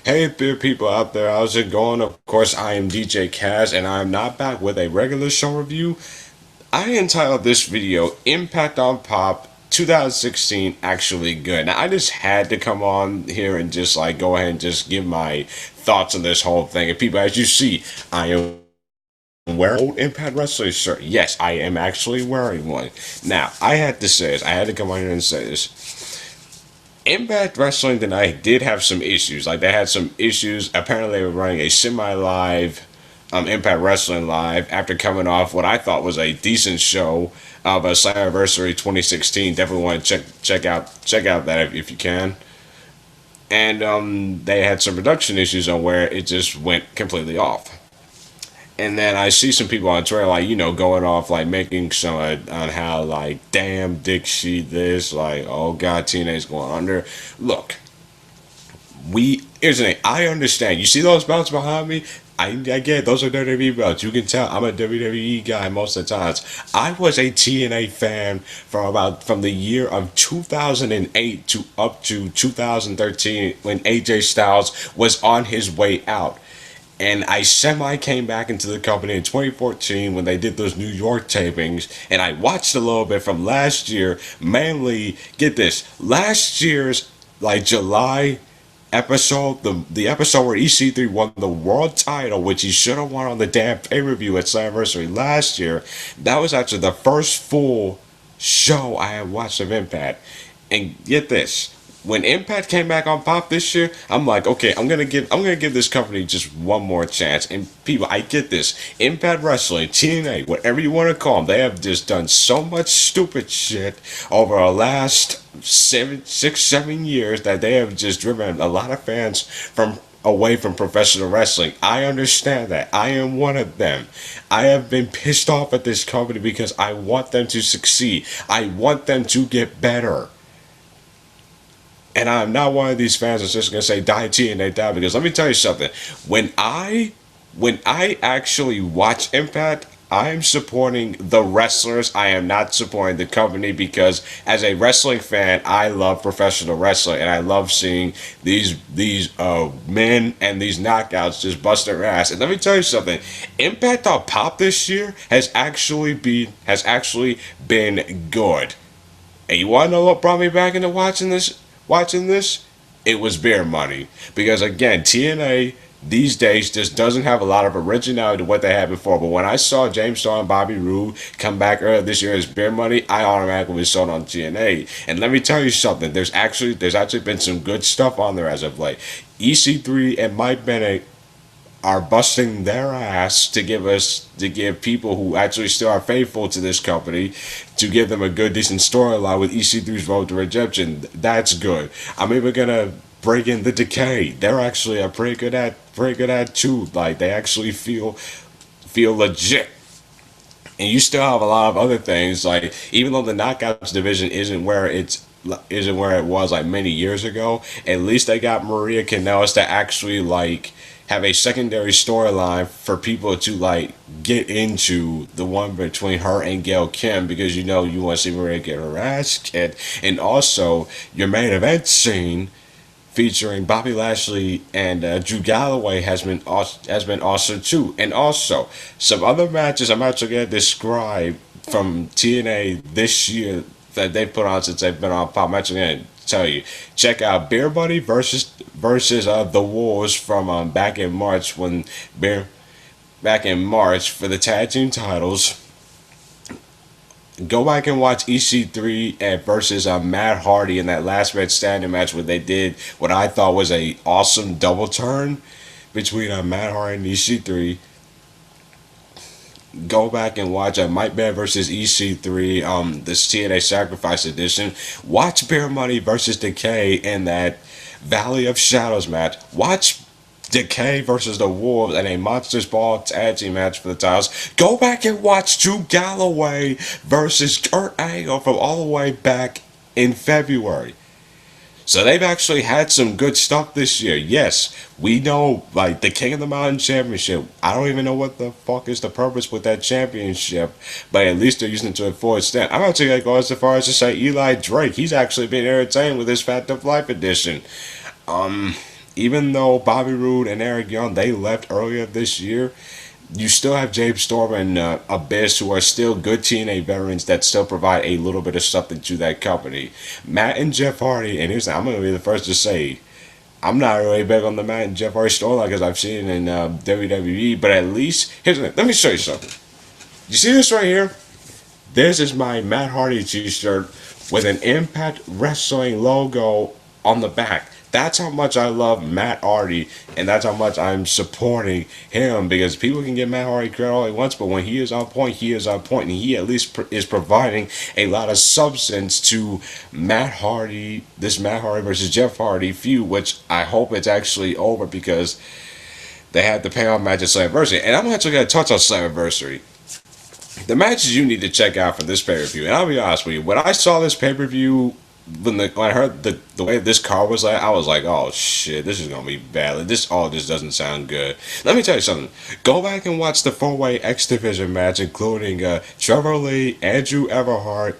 Hey there, people out there. How's it going? Of course, I am DJ Kaz, and I'm not back with a regular show review. I entitled this video Impact on Pop 2016 Actually Good. Now, I just had to come on here and just go ahead and just give my thoughts on this whole thing. And people, as you see, I am wearing old Impact Wrestling shirt. Yes, I am actually wearing one. Now, I had to say this. I had to come on here and say this. Impact Wrestling tonight did have some issues. Like they had some issues. Apparently, they were running a semi-live Impact Wrestling live after coming off what I thought was a decent show of a Slammiversary 2016. Definitely want to check out that if you can. And they had some production issues on where it just went completely off. And then I see some people on Twitter, going off, making some on how, damn, Dixie this, oh God, TNA's going under. Look, here's the thing. I understand. You see those belts behind me? I get it. Those are WWE belts. You can tell I'm a WWE guy most of the times. I was a TNA fan from the year of 2008 to up to 2013 when AJ Styles was on his way out. And I semi came back into the company in 2014 when they did those New York tapings. And I watched a little bit from last year, mainly, get this, last year's July episode, the episode where EC3 won the world title, which he should have won on the damn pay-per-view at Slammiversary last year. That was actually the first full show I had watched of Impact. And get this, when Impact came back on Pop this year, I'm like, okay, I'm gonna give this company just one more chance. And people, I get this. Impact Wrestling, TNA, whatever you want to call them, they have just done so much stupid shit over the last 7 years that they have just driven a lot of fans from away from professional wrestling. I understand that. I am one of them. I have been pissed off at this company because I want them to succeed. I want them to get better. And I'm not one of these fans that's just gonna say die T and they die, because let me tell you something. When I actually watch Impact, I am supporting the wrestlers. I am not supporting the company, because as a wrestling fan, I love professional wrestling and I love seeing these men and these knockouts just bust their ass. And let me tell you something. Impact on Pop this year has actually been good. And you want to know what brought me back into watching this? It was beer money. Because again, TNA these days just doesn't have a lot of originality to what they had before. But when I saw James Storm and Bobby Roode come back earlier this year as beer money, I automatically was sold on TNA. And let me tell you something. There's actually been some good stuff on there as of late. EC3 and Mike Bennett are busting their ass to give people who actually still are faithful to this company, to give them a good decent storyline with EC3's Road to Redemption. That's good. I'm even gonna break in the Decay. They're actually pretty good at too. Like they actually feel legit. And you still have a lot of other things, like even though the knockouts division isn't where it was like many years ago, at least they got Maria Kanellis to actually have a secondary storyline for people to get into, the one between her and Gail Kim, because you want to see Maria get her ass kicked. And also your main event scene featuring Bobby Lashley and Drew Galloway has been awesome too. And also some other matches I'm actually gonna describe from TNA this year that they put on since they've been on Pop. I'm actually gonna tell you, check out Beer Buddy versus the Wolves from back in March, for the tag team titles. Go back and watch EC3 versus Matt Hardy in that last man standing match, where they did what I thought was a awesome double turn between Matt Hardy and EC3. Go back and watch Mike Bennett versus EC3, this TNA Sacrifice Edition. Watch Beer Money versus Decay in that Valley of Shadows match. Watch Decay versus the Wolves and a Monsters Ball tag team match for the titles. Go back and watch Drew Galloway versus Kurt Angle from all the way back in February. So they've actually had some good stuff this year. Yes, we know, the King of the Mountain Championship. I don't even know what the fuck is the purpose with that championship, but at least they're using it to a full extent. I'm actually gonna go as far as to say Eli Drake. He's actually been entertained with his Fat Tough Life edition. even though Bobby Roode and Eric Young, they left earlier this year, you still have James Storm and Abyss, who are still good TNA veterans that still provide a little bit of something to that company. Matt and Jeff Hardy, and I'm going to be the first to say, I'm not really big on the Matt and Jeff Hardy storyline because I've seen it in WWE, but at least, let me show you something. You see this right here? This is my Matt Hardy t-shirt with an Impact Wrestling logo on the back. That's how much I love Matt Hardy, and that's how much I'm supporting him, because people can get Matt Hardy credit all they want, but when he is on point, he is on point, and he at least is providing a lot of substance to Matt Hardy, this Matt Hardy versus Jeff Hardy feud, which I hope it's actually over because they had the payoff match at Slammiversary. And I'm actually going to touch on Slammiversary. The matches you need to check out for this pay-per-view, and I'll be honest with you, when I saw this pay-per-view, when I heard the way this card was like, I was like, oh shit, this is gonna be bad. This all just doesn't sound good. Let me tell you something. Go back and watch the 4-way X Division match, including Trevor Lee, Andrew Everhart,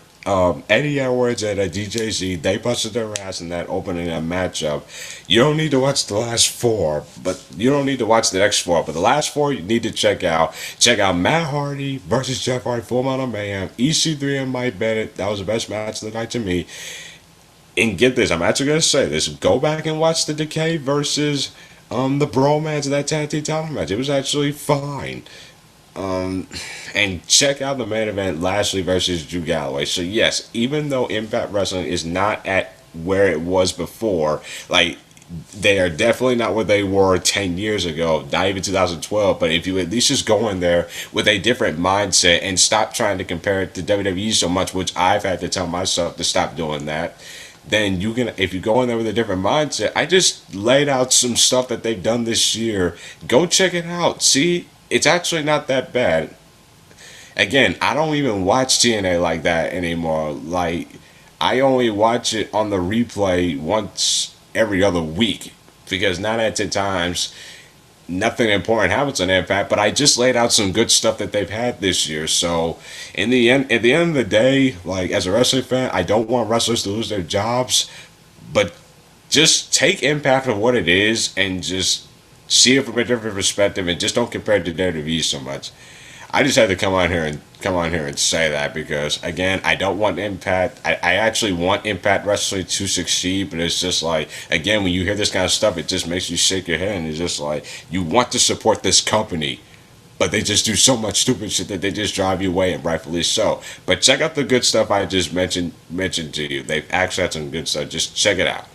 Eddie Edwards, and DJZ. They busted their ass in that opening matchup. You don't need to watch the last 4, but you don't need to watch the next 4. But the last 4 you need to check out. Check out Matt Hardy versus Jeff Hardy, Full Metal Mayhem, EC3 and Mike Bennett. That was the best match of the night to me. And get this, I'm actually going to say this. Go back and watch the Decay versus the Bromance of that tag team title match. It was actually fine. And check out the main event, Lashley versus Drew Galloway. So yes, even though Impact Wrestling is not at where it was before, like, they are definitely not where they were 10 years ago, not even 2012. But if you at least just go in there with a different mindset and stop trying to compare it to WWE so much, which I've had to tell myself to stop doing that, then you can, if you go in there with a different mindset. I just laid out some stuff that they've done this year. Go check it out. See, it's actually not that bad. Again, I don't even watch TNA like that anymore. Like, I only watch it on the replay once every other week, because 9 out of 10 times nothing important happens on Impact. But I just laid out some good stuff that they've had this year. So in the end, at the end of the day, like, as a wrestling fan, I don't want wrestlers to lose their jobs, but just take Impact for what it is and just see it from a different perspective, and just don't compare it to WWE so much. I just had to come on here and say that, because again, I don't want Impact. I actually want Impact Wrestling to succeed, but it's just like, again, when you hear this kind of stuff, it just makes you shake your head, and it's just like, you want to support this company, but they just do so much stupid shit that they just drive you away, and rightfully so. But check out the good stuff I just mentioned to you. They've actually had some good stuff. Just check it out.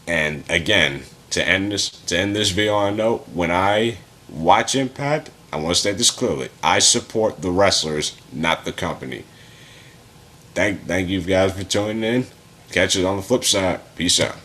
And again, to end this video on a note, when I watch Impact, I want to state this clearly. I support the wrestlers, not the company. Thank you guys for tuning in. Catch you on the flip side. Peace out.